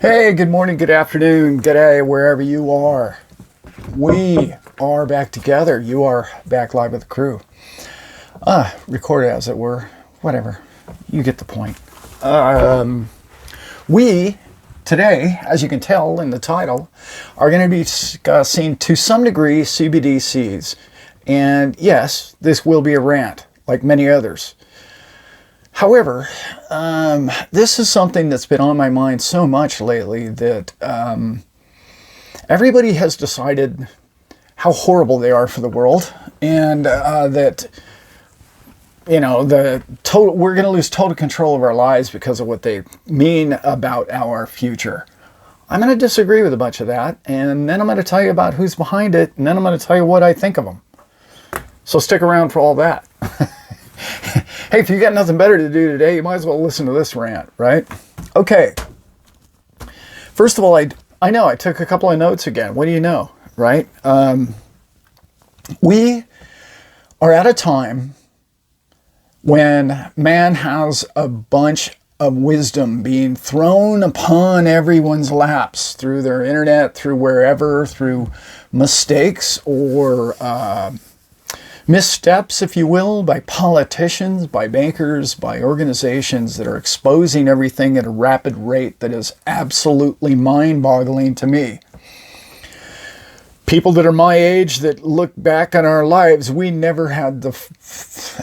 Hey, good morning, good afternoon, good day, wherever you are. We are back together. You are back live with the crew. Recorded as it were. Whatever. You get the point. We, today, as you can tell in the title, are going to be discussing, to some degree, CBDCs. And yes, this will be a rant, like many others. However, this is something that's been on my mind so much lately that everybody has decided how horrible they are for the world, and that, you know, we're going to lose total control of our lives because of what they mean about our future. I'm going to disagree with a bunch of that, and then I'm going to tell you about who's behind it, and then I'm going to tell you what I think of them. So stick around for all that. Hey, if you got nothing better to do today, you might as well listen to this rant, right? Okay. First of all, I know I took a couple of notes again. What do you know, right? We are at a time when man has a bunch of wisdom being thrown upon everyone's laps through their internet, through wherever, through mistakes or missteps, if you will, by politicians, by bankers, by organizations that are exposing everything at a rapid rate that is absolutely mind-boggling to me. People that are my age that look back on our lives, we never had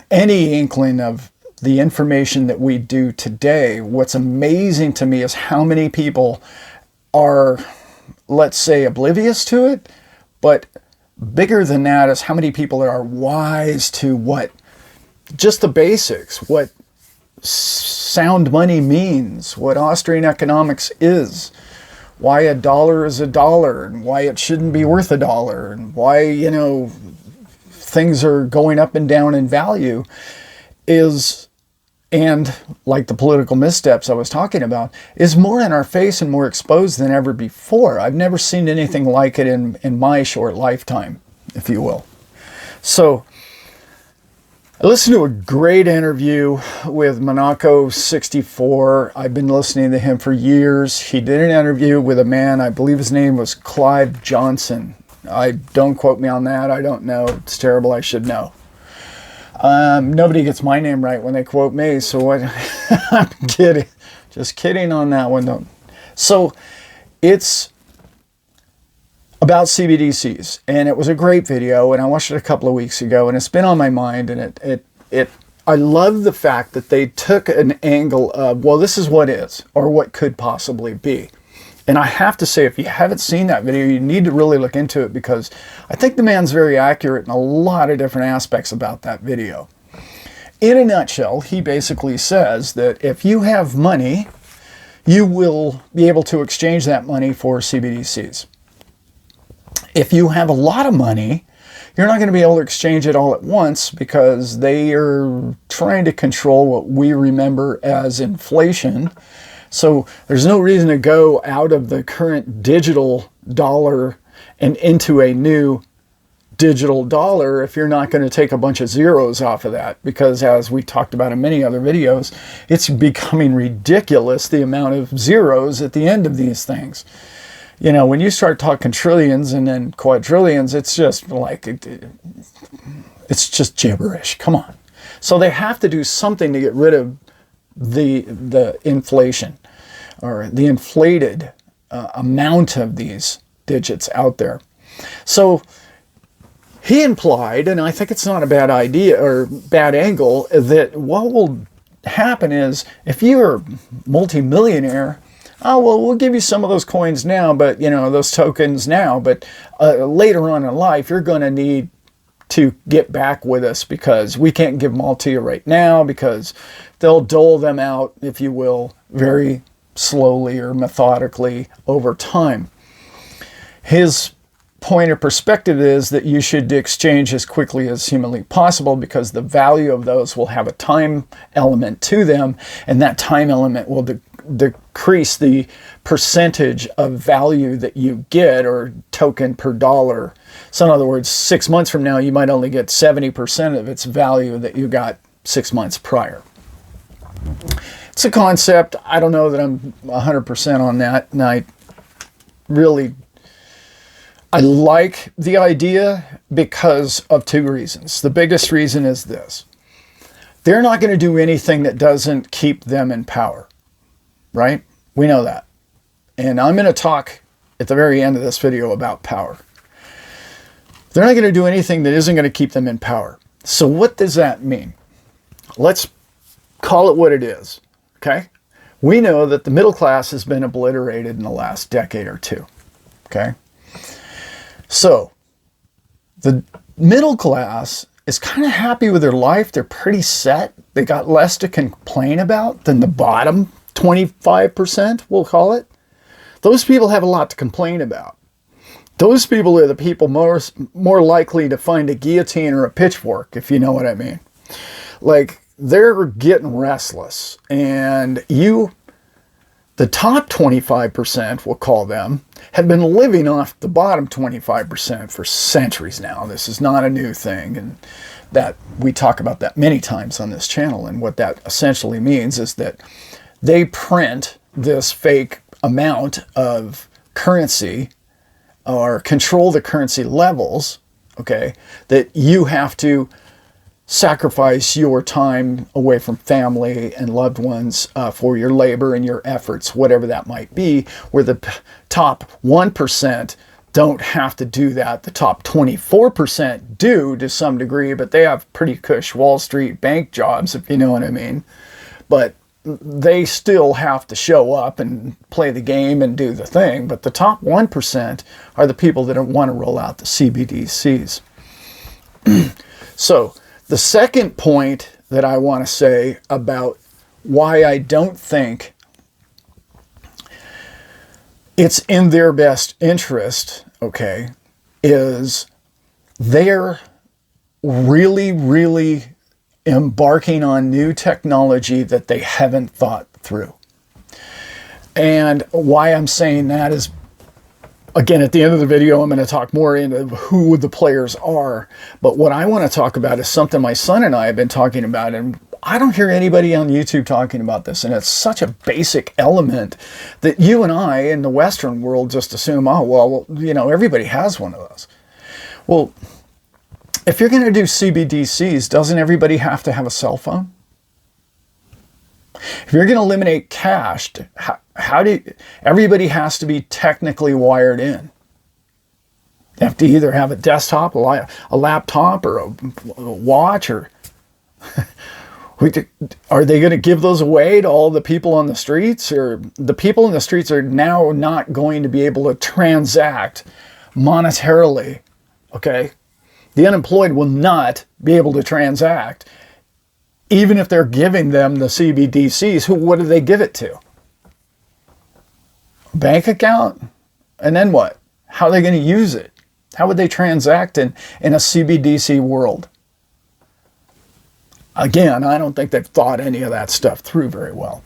any inkling of the information that we do today. What's amazing to me is how many people are, let's say, oblivious to it, but bigger than that is how many people are wise to what, just the basics, what sound money means, what Austrian economics is, why a dollar is a dollar, and why it shouldn't be worth a dollar, and why, you know, things are going up and down in value is, and like the political missteps I was talking about, is more in our face and more exposed than ever before. I've never seen anything like it in my short lifetime, if you will. So I listened to a great interview with Monaco64. I've been listening to him for years. He did an interview with a man, I believe his name was Clive Johnson. Don't quote me on that. I don't know. It's terrible. I should know. Nobody gets my name right when they quote me, so what? I'm kidding. Just kidding on that one. Don't. So it's about CBDCs, and it was a great video, and I watched it a couple of weeks ago, and it's been on my mind, and I love the fact that they took an angle of, well, this is what is, or what could possibly be. And I have to say, if you haven't seen that video, you need to really look into it, because I think the man's very accurate in a lot of different aspects about that video. In a nutshell, he basically says that if you have money, you will be able to exchange that money for CBDCs. If you have a lot of money, you're not going to be able to exchange it all at once, because they are trying to control what we remember as inflation. So there's no reason to go out of the current digital dollar and into a new digital dollar if you're not going to take a bunch of zeros off of that, because as we talked about in many other videos, it's becoming ridiculous the amount of zeros at the end of these things. You know, when you start talking trillions and then quadrillions, it's just like, it's just gibberish. Come on. So they have to do something to get rid of the inflation, or the inflated amount of these digits out there. So he implied, and I think it's not a bad idea or bad angle, that what will happen is, if you're a multimillionaire, oh, well, we'll give you some of those coins now, but, you know, those tokens now, but later on in life, you're going to need to get back with us, because we can't give them all to you right now, because they'll dole them out, if you will, very slowly or methodically over time. His point of perspective is that you should exchange as quickly as humanly possible, because the value of those will have a time element to them, and that time element will decrease the percentage of value that you get, or token per dollar. So in other words, 6 months from now, you might only get 70% of its value that you got 6 months prior. It's a concept. I don't know that I'm 100% on that. And I like the idea because of two reasons. The biggest reason is this. They're not going to do anything that doesn't keep them in power, right? We know that. And I'm going to talk at the very end of this video about power. They're not going to do anything that isn't going to keep them in power. So what does that mean? Let's call it what it is, okay? We know that the middle class has been obliterated in the last decade or two, okay? So the middle class is kind of happy with their life. They're pretty set. They got less to complain about than the bottom 25%, we'll call it. Those people have a lot to complain about. Those people are the people more likely to find a guillotine or a pitchfork, if you know what I mean. Like, they're getting restless. And the top 25%, we'll call them, have been living off the bottom 25% for centuries now. This is not a new thing. And that we talk about that many times on this channel. And what that essentially means is that they print this fake amount of currency or control the currency levels, okay, that you have to sacrifice your time away from family and loved ones for your labor and your efforts, whatever that might be, where the top 1% don't have to do that. The top 24% do to some degree, but they have pretty cush Wall Street bank jobs, if you know what I mean. But they still have to show up and play the game and do the thing. But the top 1% are the people that want to roll out the CBDCs. So the second point that I want to say about why I don't think it's in their best interest, okay, is they're really embarking on new technology that they haven't thought through. And why I'm saying that is, again, at the end of the video, I'm going to talk more into who the players are. But what I want to talk about is something my son and I have been talking about, and I don't hear anybody on YouTube talking about this. And it's such a basic element that you and I in the Western world just assume, oh, well, you know, everybody has one of those. Well, if you're going to do CBDCs, doesn't everybody have to have a cell phone? If you're going to eliminate cash, everybody has to be technically wired in. They have to either have a desktop, a laptop, or a watch, or are they going to give those away to all the people on the streets? Or the people in the streets are now not going to be able to transact monetarily, okay? The unemployed will not be able to transact. Even if they're giving them the CBDCs, what do they give it to? Bank account? And then what? How are they going to use it? How would they transact in a CBDC world? Again, I don't think they've thought any of that stuff through very well.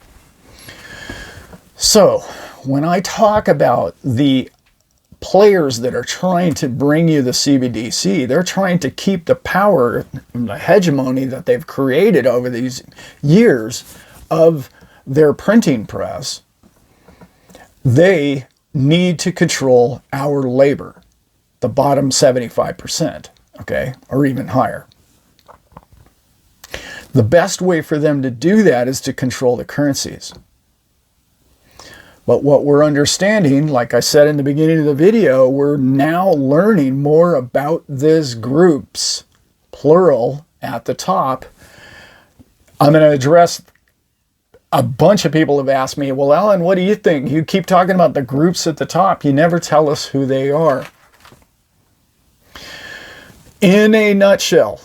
So, when I talk about the players that are trying to bring you the CBDC, they're trying to keep the power, the hegemony that they've created over these years of their printing press. They need to control our labor, the bottom 75%, okay, or even higher. The best way for them to do that is to control the currencies. But what we're understanding, like I said in the beginning of the video, we're now learning more about these groups, plural, at the top. I'm going to address a bunch of people have asked me, well, Alan, what do you think? You keep talking about the groups at the top. You never tell us who they are. In a nutshell,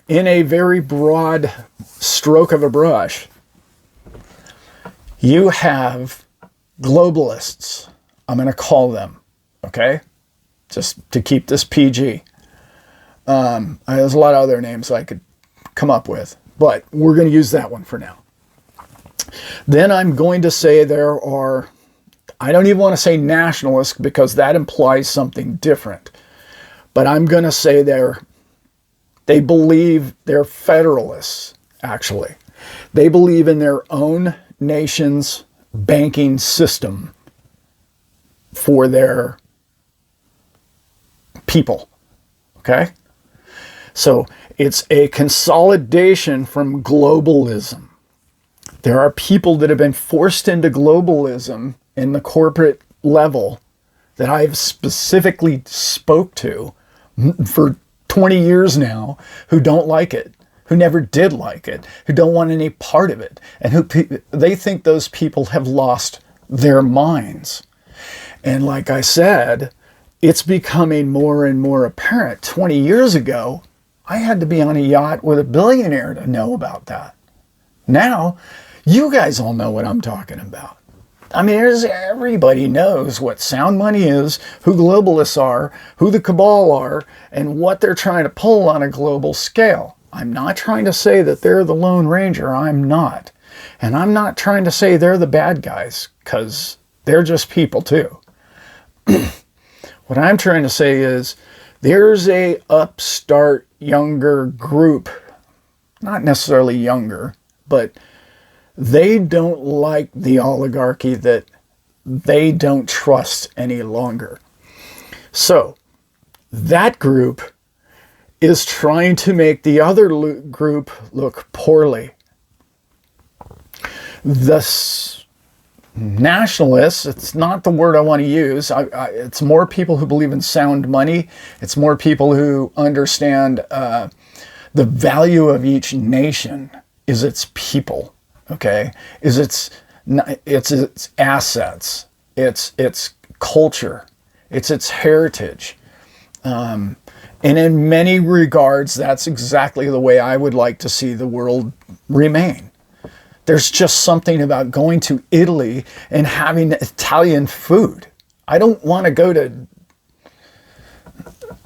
in a very broad stroke of a brush, you have globalists, I'm going to call them, okay? Just to keep this PG. There's a lot of other names I could come up with, but we're going to use that one for now. Then I'm going to say there are, I don't even want to say nationalists because that implies something different. But I'm going to say they believe they're federalists, actually. They believe in their own nation's banking system for their people. Okay? So it's a consolidation from globalism. There are people that have been forced into globalism in the corporate level that I've specifically spoke to for 20 years now who don't like it, who never did like it, who don't want any part of it, and who they think those people have lost their minds. And like I said, it's becoming more and more apparent. 20 years ago, I had to be on a yacht with a billionaire to know about that. Now, you guys all know what I'm talking about. I mean, everybody knows what sound money is, who globalists are, who the cabal are, and what they're trying to pull on a global scale. I'm not trying to say that they're the Lone Ranger. I'm not. And I'm not trying to say they're the bad guys, because they're just people too. What I'm trying to say is there's a upstart younger group, not necessarily younger, but they don't like the oligarchy that they don't trust any longer. So that group is trying to make the other group look poorly. The nationalists, it's not the word I want to use. It's more people who believe in sound money. It's more people who understand the value of each nation is its people. Okay, is its assets, its culture, its heritage, and in many regards, that's exactly the way I would like to see the world remain. There's just something about going to Italy and having Italian food. I don't want to go to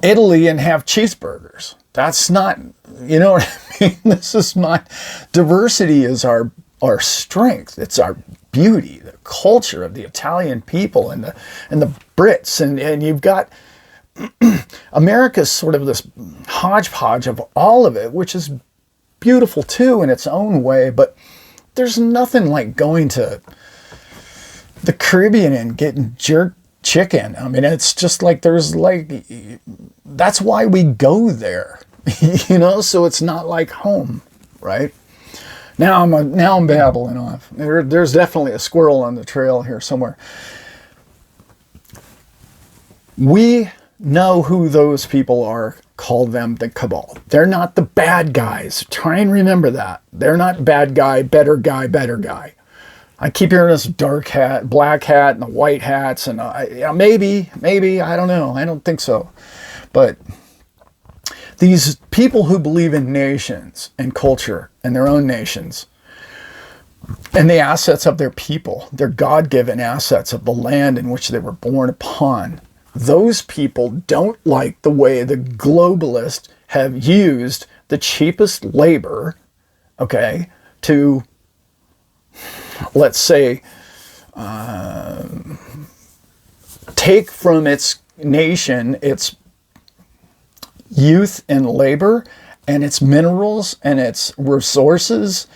Italy and have cheeseburgers. That's not, you know what I mean? This is not, diversity is our strength. It's our beauty, the culture of the Italian people and the Brits. And you've got America's sort of this hodgepodge of all of it, which is beautiful too in its own way. But there's nothing like going to the Caribbean and getting jerk chicken. I mean, it's just like that's why we go there, you know, so it's not like home, right? Now I'm babbling off. There's definitely a squirrel on the trail here somewhere. We know who those people are. Call them the cabal. They're not the bad guys. Try and remember that. They're not bad guy, better guy, better guy. I keep hearing this dark hat, black hat, and the white hats, and maybe, I don't know. I don't think so. But these people who believe in nations and culture and their own nations and the assets of their people, their God-given assets of the land in which they were born upon, those people don't like the way the globalists have used the cheapest labor, okay, to, let's say, take from its nation its youth and labor and its minerals and its resources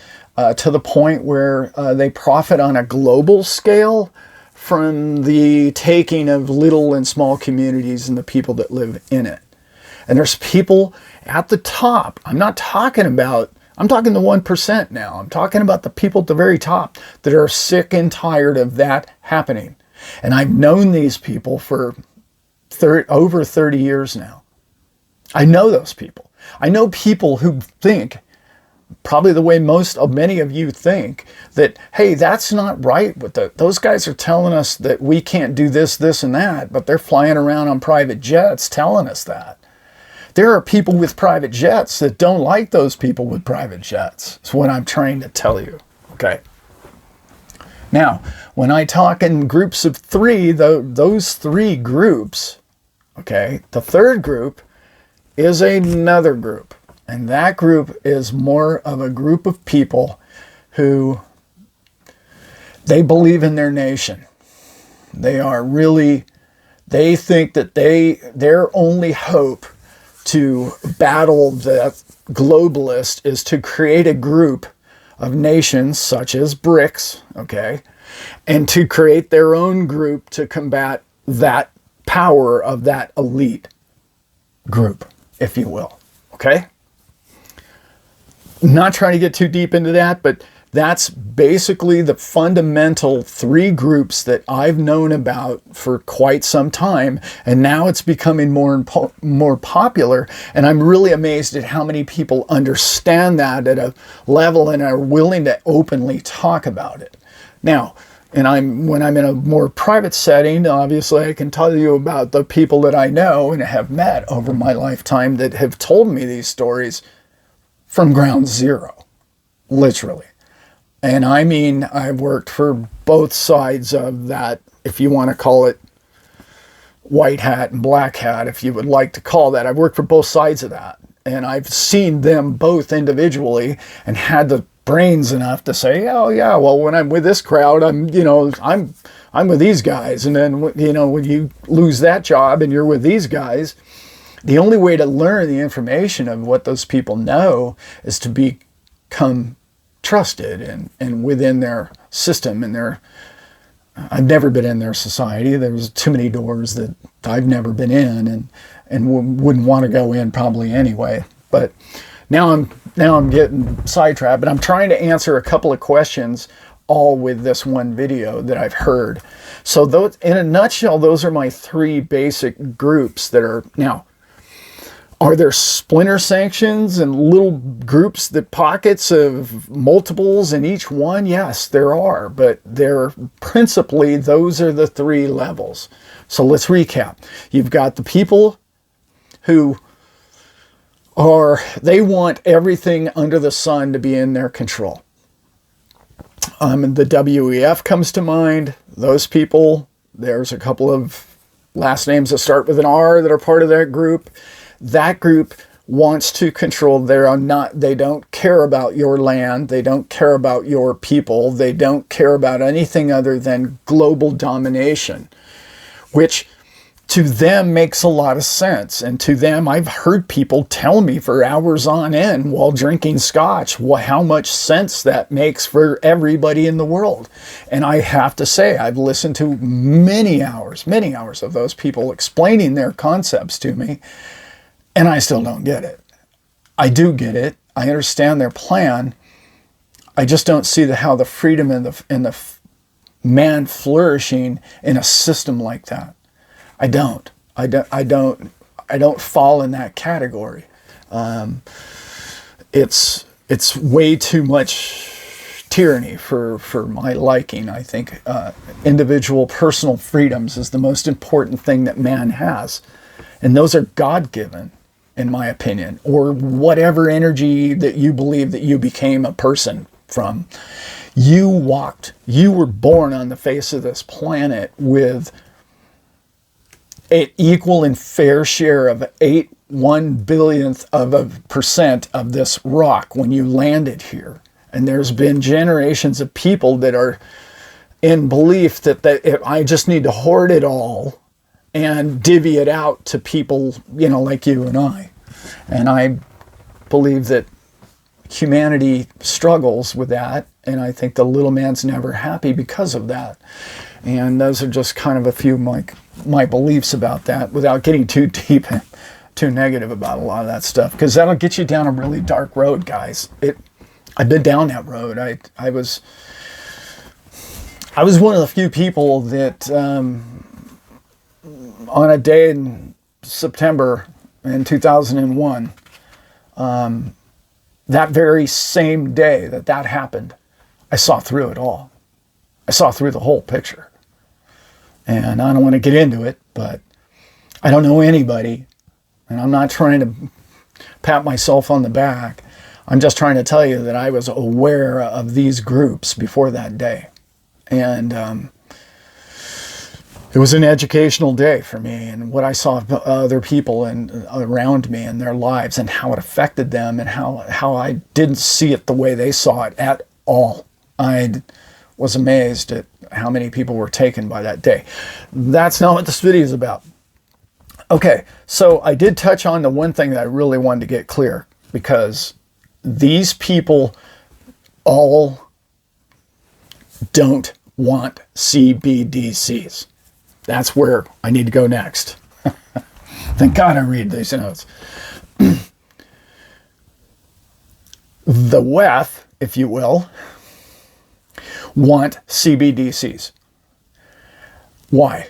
to the point where they profit on a global scale from the taking of little and small communities and the people that live in it. And there's people at the top. I'm talking the 1% now. I'm talking about the people at the very top that are sick and tired of that happening. And I've known these people for over 30 years now. I know those people. I know people who think, probably the way many of you think, that, hey, that's not right. Those guys are telling us that we can't do this, this, and that, but they're flying around on private jets telling us that. There are people with private jets that don't like those people with private jets. That's what I'm trying to tell you. Okay. Now, when I talk in groups of three, those three groups, okay, the third group is another group. And that group is more of a group of people who, they believe in their nation. They think that their only hope to battle the globalist is to create a group of nations such as BRICS, okay, and to create their own group to combat that power of that elite group, if you will, okay? Not trying to get too deep into that, but that's basically the fundamental three groups that I've known about for quite some time. And now it's becoming more popular. And I'm really amazed at how many people understand that at a level and are willing to openly talk about it. Now, when I'm in a more private setting, obviously I can tell you about the people that I know and have met over my lifetime that have told me these stories from ground zero, literally. And I mean, I've worked for both sides of that, if you want to call it white hat and black hat, if you would like to call that. I've worked for both sides of that. And I've seen them both individually and had the brains enough to say, oh yeah, well, when I'm with this crowd, I'm with these guys. And then, when you lose that job and you're with these guys, the only way to learn the information of what those people know is to become trusted and within their system and I've never been in their society. There's too many doors that I've never been in and wouldn't want to go in probably anyway. But now I'm getting sidetracked, but I'm trying to answer a couple of questions all with this one video that I've heard. So those, in a nutshell, those are my three basic groups that are now. Are there splinter sanctions and little groups that pockets of multiples in each one? Yes, there are, but they're principally, those are the three levels. So let's recap. You've got the people who they want everything under the sun to be in their control. The WEF comes to mind. Those people, there's a couple of last names that start with an R that are part of that group. That group wants to control. They don't care about your land. They don't care about your people. They don't care about anything other than global domination, which to them makes a lot of sense. And to them, I've heard people tell me for hours on end while drinking scotch how much sense that makes for everybody in the world. And I have to say, I've listened to many hours of those people explaining their concepts to me. And I still don't get it. I do get it. I understand their plan. I just don't see how the freedom and the man flourishing in a system like that. I don't fall in that category. It's way too much tyranny for my liking. I think individual personal freedoms is the most important thing that man has. And those are God-given, in my opinion, or whatever energy that you believe that you became a person from. You were born on the face of this planet with an equal and fair share of 1/1 of a percent of this rock when you landed here. And there's been generations of people that are in belief that I just need to hoard it all and divvy it out to people, like you and I. And I believe that humanity struggles with that, and I think the little man's never happy because of that. And those are just kind of a few of my beliefs about that, without getting too deep and too negative about a lot of that stuff, because that'll get you down a really dark road, guys. I've been down that road. I was one of the few people that on a day in September in 2001, that very same day that happened, I saw through it all. I saw through the whole picture. And I don't want to get into it, but I don't know anybody, and I'm not trying to pat myself on the back. I'm just trying to tell you that I was aware of these groups before that day. And it was an educational day for me, and what I saw of other people and around me and their lives and how it affected them, and how I didn't see it the way they saw it at all. I was amazed at how many people were taken by that day. That's not what this video is about. Okay, so I did touch on the one thing that I really wanted to get clear, because these people all don't want CBDCs. That's where I need to go next. Thank God I read these notes. The WEF, if you will, want CBDCs. Why?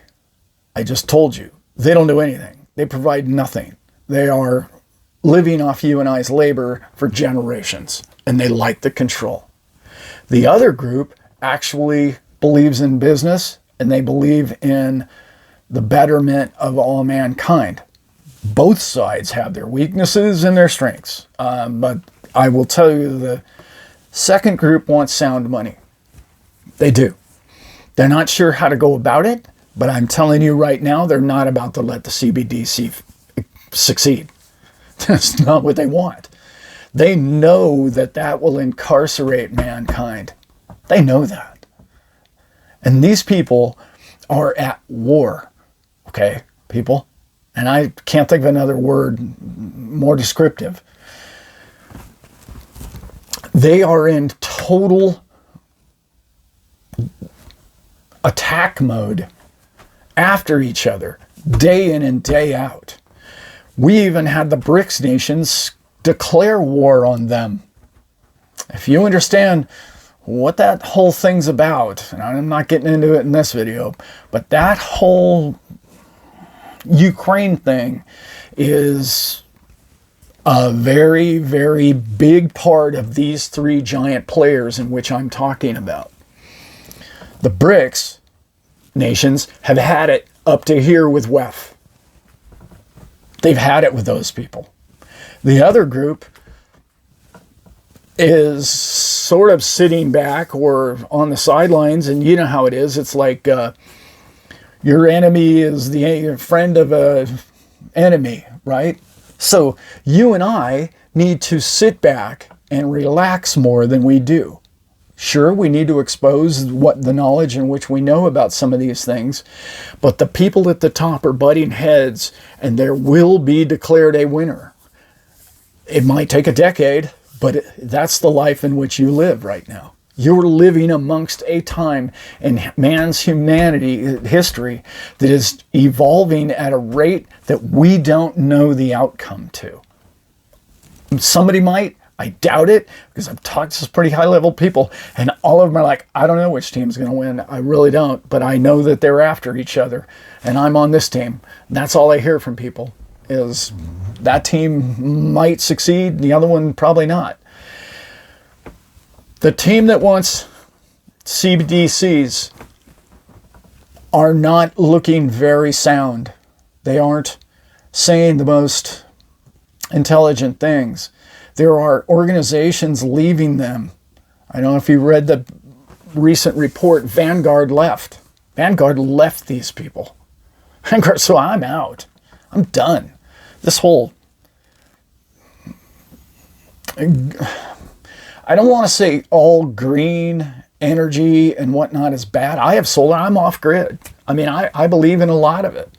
I just told you. They don't do anything. They provide nothing. They are living off you and I's labor for generations, and they like the control. The other group actually believes in business, and they believe in the betterment of all mankind. Both sides have their weaknesses and their strengths, but I will tell you the second group wants sound money. They do. They're not sure how to go about it, but I'm telling you right now, they're not about to let the CBDC succeed. That's not what they want. They know that that will incarcerate mankind. They know that. And these people are at war. Okay, people? And I can't think of another word more descriptive. They are in total attack mode after each other, day in and day out. We even had the BRICS nations declare war on them. If you understand what that whole thing's about, and I'm not getting into it in this video, but that whole Ukraine thing is a very, very big part of these three giant players in which I'm talking about. The BRICS nations have had it up to here with WEF. They've had it with those people. The other group is sort of sitting back or on the sidelines, and you know how it is. It's like your enemy is the friend of a enemy, right? So you and I need to sit back and relax more than we do. Sure, we need to expose what the knowledge in which we know about some of these things, but the people at the top are butting heads, and there will be declared a winner. It might take a decade, but that's the life in which you live right now. You're living amongst a time in man's history that is evolving at a rate that we don't know the outcome to. Somebody might. I doubt it, because I've talked to some pretty high-level people, and all of them are like, I don't know which team's going to win. I really don't, but I know that they're after each other, and I'm on this team. And that's all I hear from people, is that team might succeed, the other one probably not. The team that wants CBDCs are not looking very sound. They aren't saying the most intelligent things. There are organizations leaving them. I don't know if you read the recent report, Vanguard left. Vanguard left these people. Vanguard, so I'm out. I'm done. This whole... I don't want to say all green energy and whatnot is bad. I have solar. I'm off grid. I mean, I believe in a lot of it.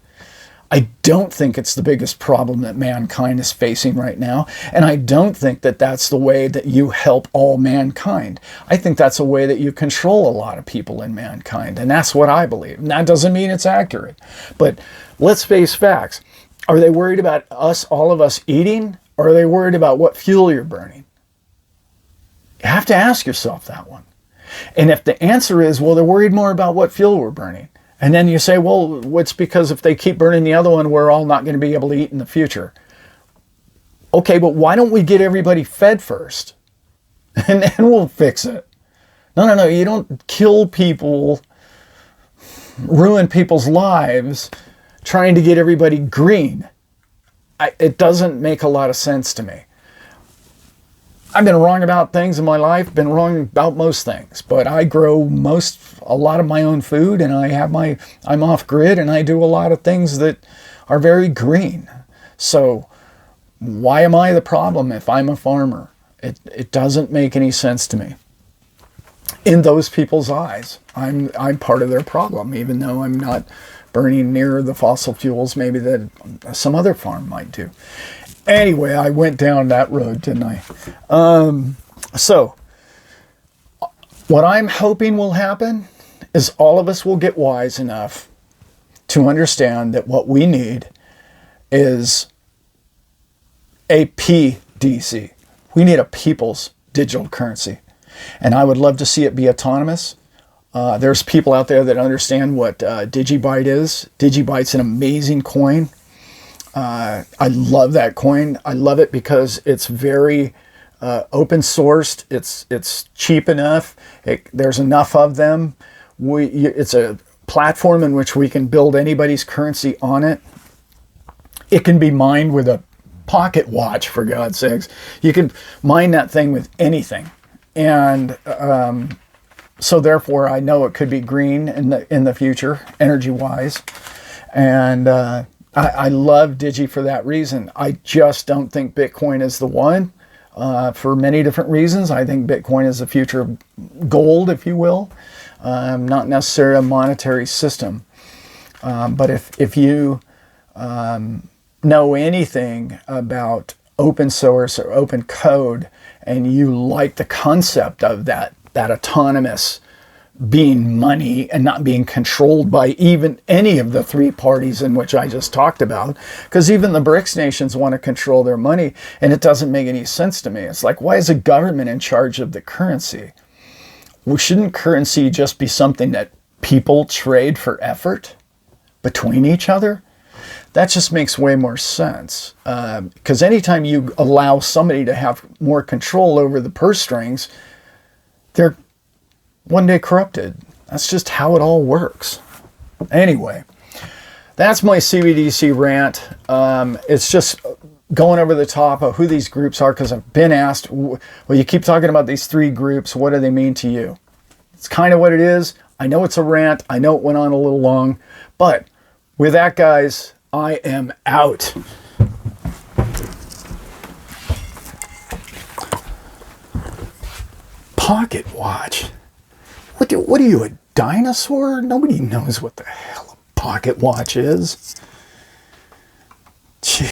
I don't think it's the biggest problem that mankind is facing right now. And I don't think that that's the way that you help all mankind. I think that's a way that you control a lot of people in mankind. And that's what I believe. And that doesn't mean it's accurate. But let's face facts. Are they worried about us, all of us eating? Or are they worried about what fuel you're burning? You have to ask yourself that one. And if the answer is, well, they're worried more about what fuel we're burning. And then you say, well, it's because if they keep burning the other one, we're all not going to be able to eat in the future. Okay, but why don't we get everybody fed first? And then we'll fix it. No, you don't kill people, ruin people's lives, trying to get everybody green. It doesn't make a lot of sense to me. I've been wrong about things in my life, been wrong about most things, but I grow a lot of my own food, and I'm off grid, and I do a lot of things that are very green. So why am I the problem if I'm a farmer? It doesn't make any sense to me. In those people's eyes, I'm part of their problem, even though I'm not burning near the fossil fuels maybe that some other farm might do. Anyway, I went down that road, didn't I? So What I'm hoping will happen is all of us will get wise enough to understand that what we need is a PDC. We need a people's digital currency. And I would love to see it be autonomous. There's people out there that understand what Digibyte is. Digibyte's an amazing coin. I love that coin. I love it because it's very open sourced. It's cheap enough. There's enough of them. It's a platform in which we can build anybody's currency on it. It can be mined with a pocket watch, for God's sakes. You can mine that thing with anything. And so therefore I know it could be green in the future, energy-wise. And I love Digi for that reason. I just don't think Bitcoin is the one for many different reasons. I think Bitcoin is the future of gold, if you will, not necessarily a monetary system. But if you know anything about open source or open code, and you like the concept of that autonomous being money and not being controlled by even any of the three parties in which I just talked about, because even the BRICS nations want to control their money, and it doesn't make any sense to me. It's like, why is a government in charge of the currency? Well, shouldn't currency just be something that people trade for effort between each other? That just makes way more sense. Because anytime you allow somebody to have more control over the purse strings, they're one day corrupted. That's just how it all works. Anyway, that's my CBDC rant. It's just going over the top of who these groups are, because I've been asked, well, you keep talking about these three groups. What do they mean to you? It's kind of what it is. I know it's a rant. I know it went on a little long. But with that, guys, I am out. Pocket watch? What are you, a dinosaur? Nobody knows what the hell a pocket watch is. Gee.